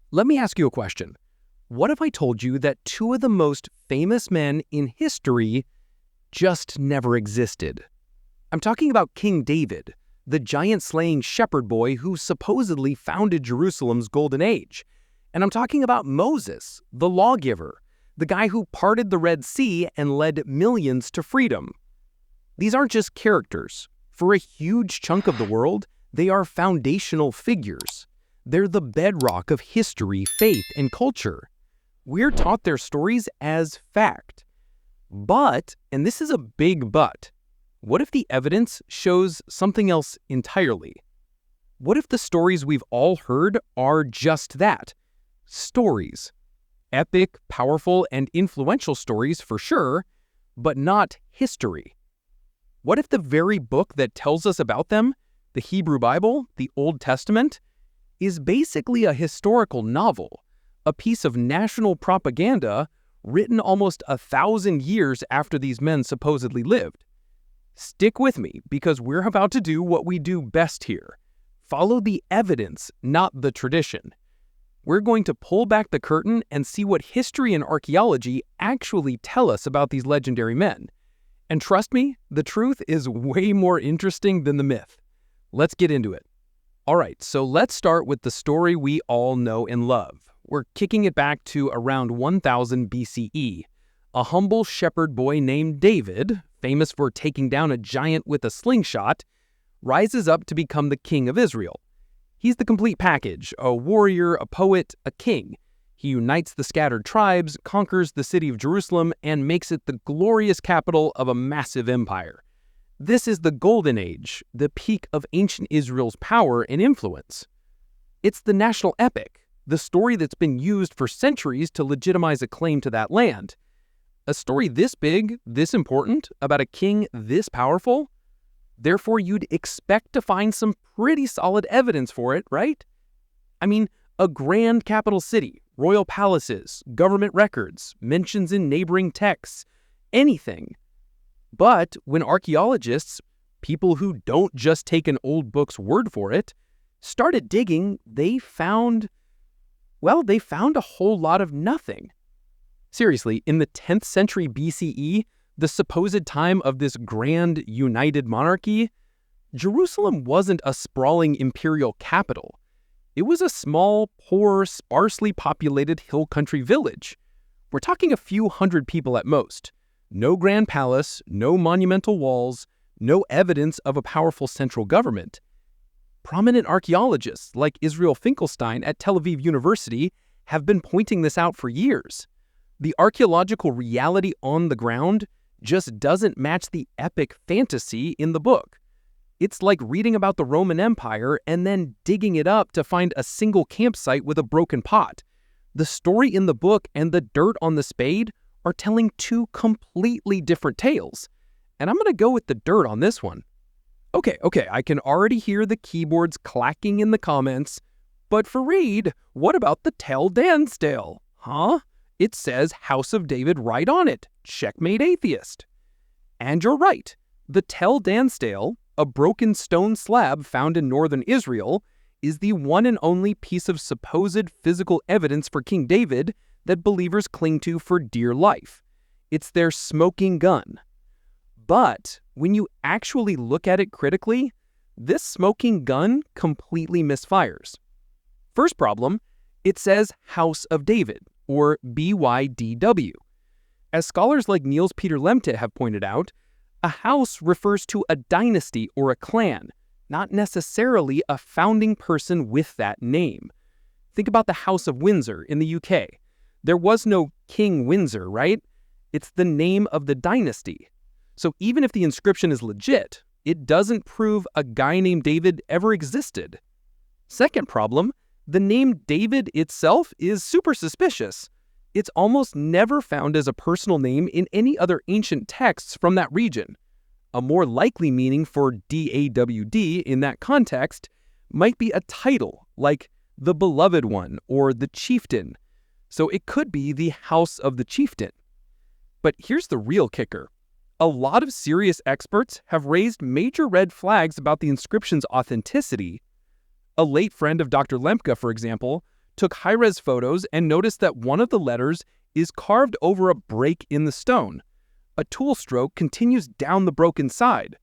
Let me ask you a question. What if I told you that two of the most famous men in history just never existed? I'm talking about King David, the giant-slaying shepherd boy who supposedly founded Jerusalem's golden age. And I'm talking about Moses, the lawgiver, the guy who parted the Red Sea and led millions to freedom. These aren't just characters. For a huge chunk of the world, they are foundational figures. They're the bedrock of history, faith, and culture. We're taught their stories as fact. But, and this is a big but, what if the evidence shows something else entirely? What if the stories we've all heard are just that? Stories. Epic, powerful, and influential stories for sure, but not history. What if the very book that tells us about them, the Hebrew Bible, the Old Testament, is basically a historical novel, a piece of national propaganda written almost 1,000 years after these men supposedly lived? Stick with me, because we're about to do what we do best here. Follow the evidence, not the tradition. We're going to pull back the curtain and see what history and archaeology actually tell us about these legendary men. And trust me, the truth is way more interesting than the myth. Let's get into it. All right, so let's start with the story we all know and love. We're kicking it back to around 1000 BCE. A humble shepherd boy named David, famous for taking down a giant with a slingshot, rises up to become the king of Israel. He's the complete package, a warrior, a poet, a king. He unites the scattered tribes, conquers the city of Jerusalem, and makes it the glorious capital of a massive empire. This is the Golden Age, the peak of ancient Israel's power and influence. It's the national epic, the story that's been used for centuries to legitimize a claim to that land. A story this big, this important, about a king this powerful? Therefore, you'd expect to find some pretty solid evidence for it, right? I mean, a grand capital city, royal palaces, government records, mentions in neighboring texts, anything. But when archaeologists, people who don't just take an old book's word for it, started digging, they found a whole lot of nothing. Seriously, in the 10th century BCE, the supposed time of this grand united monarchy, Jerusalem wasn't a sprawling imperial capital. It was a small, poor, sparsely populated hill country village. We're talking a few hundred people at most. No grand palace, no monumental walls, no evidence of a powerful central government. Prominent archaeologists like Israel Finkelstein at Tel Aviv University have been pointing this out for years. The archaeological reality on the ground just doesn't match the epic fantasy in the book. It's like reading about the Roman Empire and then digging it up to find a single campsite with a broken pot. The story in the book and the dirt on the spade are telling two completely different tales. And I'm going to go with the dirt on this one. Okay, I can already hear the keyboards clacking in the comments. But Farid, what about the Tel Dansdale? Huh? It says House of David right on it. Checkmate atheist. And you're right. The Tel Dansdale, a broken stone slab found in northern Israel, is the one and only piece of supposed physical evidence for King David that believers cling to for dear life. It's their smoking gun. But when you actually look at it critically, this smoking gun completely misfires. First problem, it says House of David, or BYDW. As scholars like Niels Peter Lemte have pointed out, a house refers to a dynasty or a clan, not necessarily a founding person with that name. Think about the House of Windsor in the UK. There was no King Windsor, right? It's the name of the dynasty. So even if the inscription is legit, it doesn't prove a guy named David ever existed. Second problem, the name David itself is super suspicious. It's almost never found as a personal name in any other ancient texts from that region. A more likely meaning for D-A-W-D in that context might be a title, like the Beloved One or the Chieftain. So it could be the House of the Chieftain. But here's the real kicker. A lot of serious experts have raised major red flags about the inscription's authenticity. A late friend of Dr. Lemke, for example, took high-res photos and noticed that one of the letters is carved over a break in the stone. A tool stroke continues down the broken side.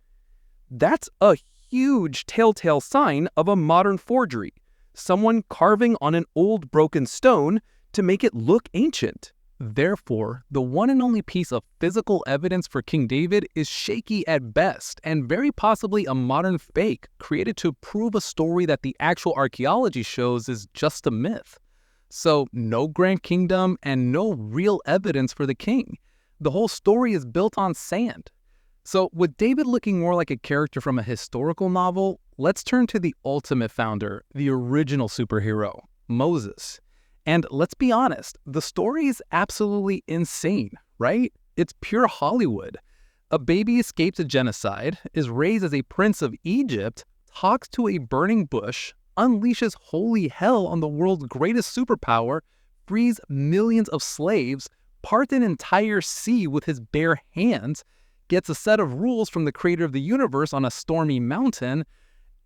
That's a huge telltale sign of a modern forgery, someone carving on an old broken stone to make it look ancient. Therefore, the one and only piece of physical evidence for King David is shaky at best and very possibly a modern fake created to prove a story that the actual archaeology shows is just a myth. So, no grand kingdom and no real evidence for the king. The whole story is built on sand. So, with David looking more like a character from a historical novel, let's turn to the ultimate founder, the original superhero, Moses. And let's be honest, the story is absolutely insane, right? It's pure Hollywood. A baby escapes a genocide, is raised as a prince of Egypt, talks to a burning bush, unleashes holy hell on the world's greatest superpower, frees millions of slaves, parts an entire sea with his bare hands, gets a set of rules from the creator of the universe on a stormy mountain,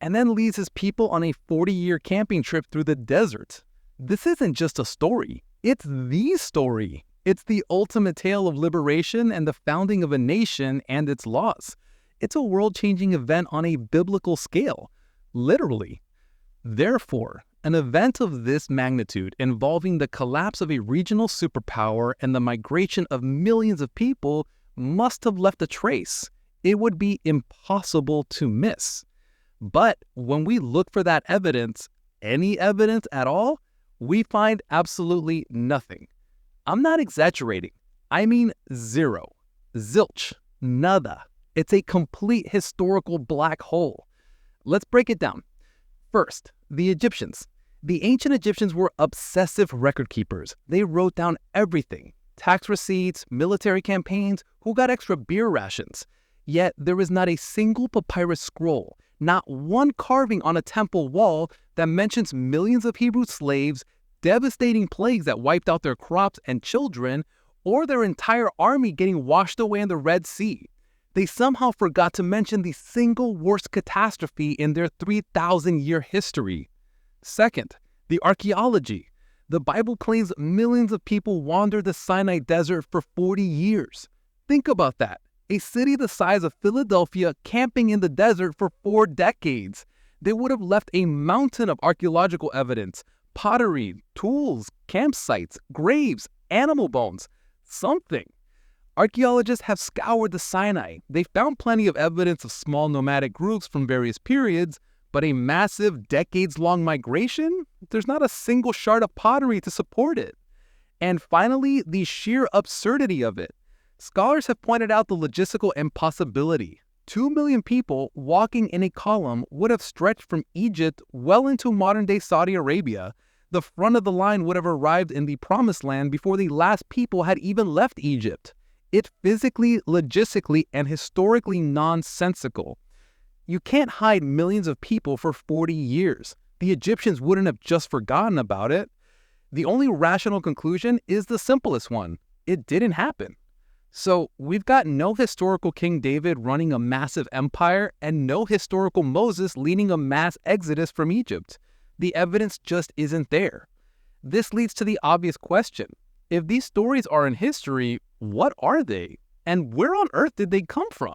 and then leads his people on a 40-year camping trip through the desert. This isn't just a story, it's the story. It's the ultimate tale of liberation and the founding of a nation and its laws. It's a world-changing event on a biblical scale, literally. Therefore, an event of this magnitude involving the collapse of a regional superpower and the migration of millions of people must have left a trace. It would be impossible to miss. But when we look for that evidence, any evidence at all, we find absolutely nothing. I'm not exaggerating. I mean zero. Zilch. Nada. It's a complete historical black hole. Let's break it down. First, the Egyptians. The ancient Egyptians were obsessive record keepers. They wrote down everything. Tax receipts, military campaigns, who got extra beer rations. Yet there is not a single papyrus scroll, not one carving on a temple wall that mentions millions of Hebrew slaves, devastating plagues that wiped out their crops and children, or their entire army getting washed away in the Red Sea. They somehow forgot to mention the single worst catastrophe in their 3,000-year history. Second, the archaeology. The Bible claims millions of people wandered the Sinai desert for 40 years. Think about that. A city the size of Philadelphia camping in the desert for 4 decades. They would have left a mountain of archaeological evidence, pottery, tools, campsites, graves, animal bones, something. Archaeologists have scoured the Sinai. They found plenty of evidence of small nomadic groups from various periods, but a massive, decades-long migration? There's not a single shard of pottery to support it. And finally, the sheer absurdity of it. Scholars have pointed out the logistical impossibility. 2 million people walking in a column would have stretched from Egypt well into modern-day Saudi Arabia. The front of the line would have arrived in the Promised Land before the last people had even left Egypt. It's physically, logistically, and historically nonsensical. You can't hide millions of people for 40 years. The Egyptians wouldn't have just forgotten about it. The only rational conclusion is the simplest one. It didn't happen. So we've got no historical King David running a massive empire and no historical Moses leading a mass exodus from Egypt. The evidence just isn't there. This leads to the obvious question. If these stories are in history, what are they? And where on earth did they come from?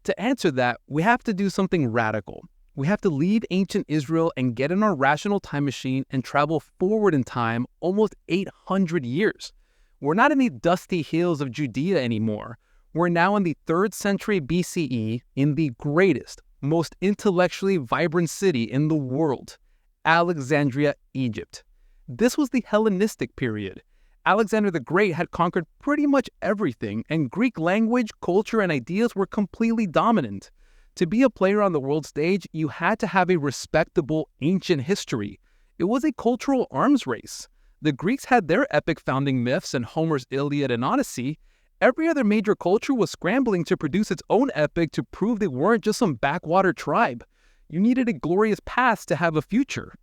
To answer that, we have to do something radical. We have to leave ancient Israel and get in our rational time machine and travel forward in time almost 800 years. We're not in the dusty hills of Judea anymore. We're now in the 3rd century BCE in the greatest, most intellectually vibrant city in the world, Alexandria, Egypt. This was the Hellenistic period. Alexander the Great had conquered pretty much everything, and Greek language, culture, and ideas were completely dominant. To be a player on the world stage, you had to have a respectable ancient history. It was a cultural arms race. The Greeks had their epic founding myths and Homer's Iliad and Odyssey. Every other major culture was scrambling to produce its own epic to prove they weren't just some backwater tribe. You needed a glorious past to have a future.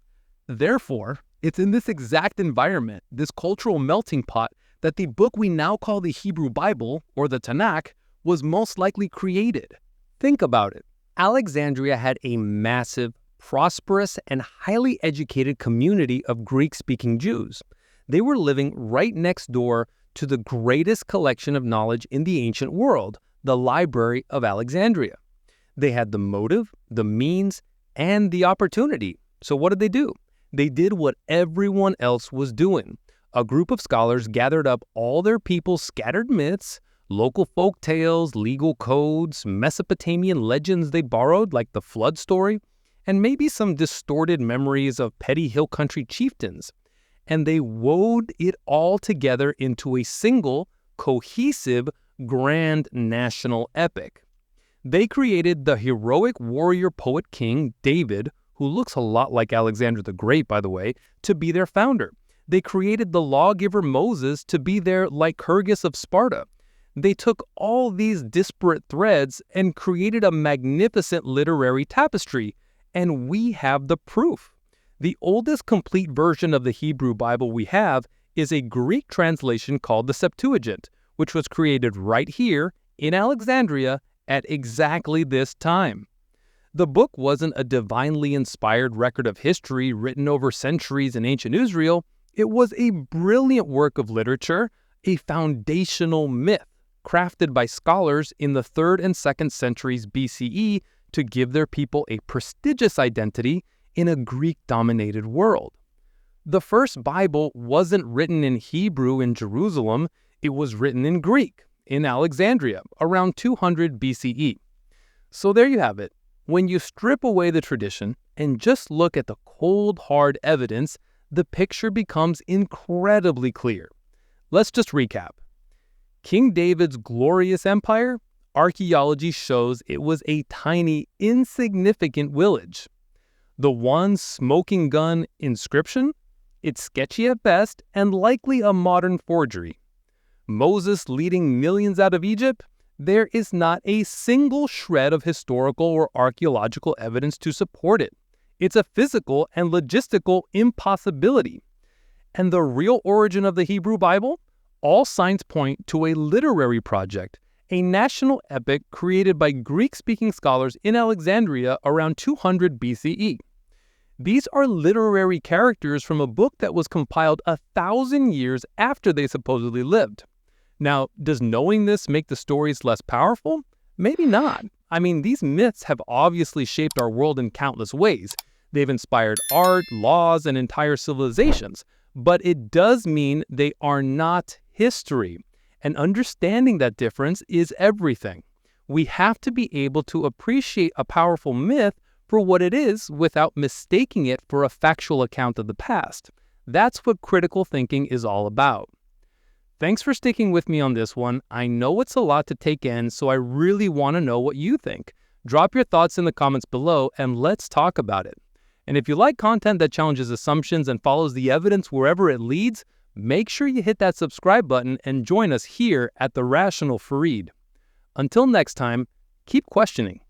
Therefore, it's in this exact environment, this cultural melting pot, that the book we now call the Hebrew Bible, or the Tanakh, was most likely created. Think about it. Alexandria had a massive prosperous, and highly educated community of Greek-speaking Jews. They were living right next door to the greatest collection of knowledge in the ancient world, the Library of Alexandria. They had the motive, the means, and the opportunity. So what did they do? They did what everyone else was doing. A group of scholars gathered up all their people's scattered myths, local folk tales, legal codes, Mesopotamian legends they borrowed, like the flood story, and maybe some distorted memories of petty hill country chieftains. And they wove it all together into a single, cohesive, grand national epic. They created the heroic warrior poet king David, who looks a lot like Alexander the Great, by the way, to be their founder. They created the lawgiver Moses to be their Lycurgus of Sparta. They took all these disparate threads and created a magnificent literary tapestry, and we have the proof. The oldest complete version of the Hebrew Bible we have is a Greek translation called the Septuagint, which was created right here in Alexandria at exactly this time. The book wasn't a divinely inspired record of history written over centuries in ancient Israel. It was a brilliant work of literature, a foundational myth crafted by scholars in the 3rd and 2nd centuries BCE to give their people a prestigious identity in a Greek-dominated world. The first Bible wasn't written in Hebrew in Jerusalem, it was written in Greek, in Alexandria, around 200 BCE. So there you have it. When you strip away the tradition and just look at the cold, hard evidence, the picture becomes incredibly clear. Let's just recap. King David's glorious empire, archaeology shows it was a tiny, insignificant village. The one smoking gun inscription? It's sketchy at best and likely a modern forgery. Moses leading millions out of Egypt? There is not a single shred of historical or archaeological evidence to support it. It's a physical and logistical impossibility. And the real origin of the Hebrew Bible? All signs point to a literary project, a national epic created by Greek-speaking scholars in Alexandria around 200 BCE. These are literary characters from a book that was compiled 1,000 years after they supposedly lived. Now, does knowing this make the stories less powerful? Maybe not. I mean, these myths have obviously shaped our world in countless ways. They've inspired art, laws, and entire civilizations. But it does mean they are not history. And understanding that difference is everything. We have to be able to appreciate a powerful myth for what it is without mistaking it for a factual account of the past. That's what critical thinking is all about. Thanks for sticking with me on this one. I know it's a lot to take in, so I really want to know what you think. Drop your thoughts in the comments below and let's talk about it. And if you like content that challenges assumptions and follows the evidence wherever it leads, make sure you hit that subscribe button and join us here at The Rational Farid. Until next time, keep questioning.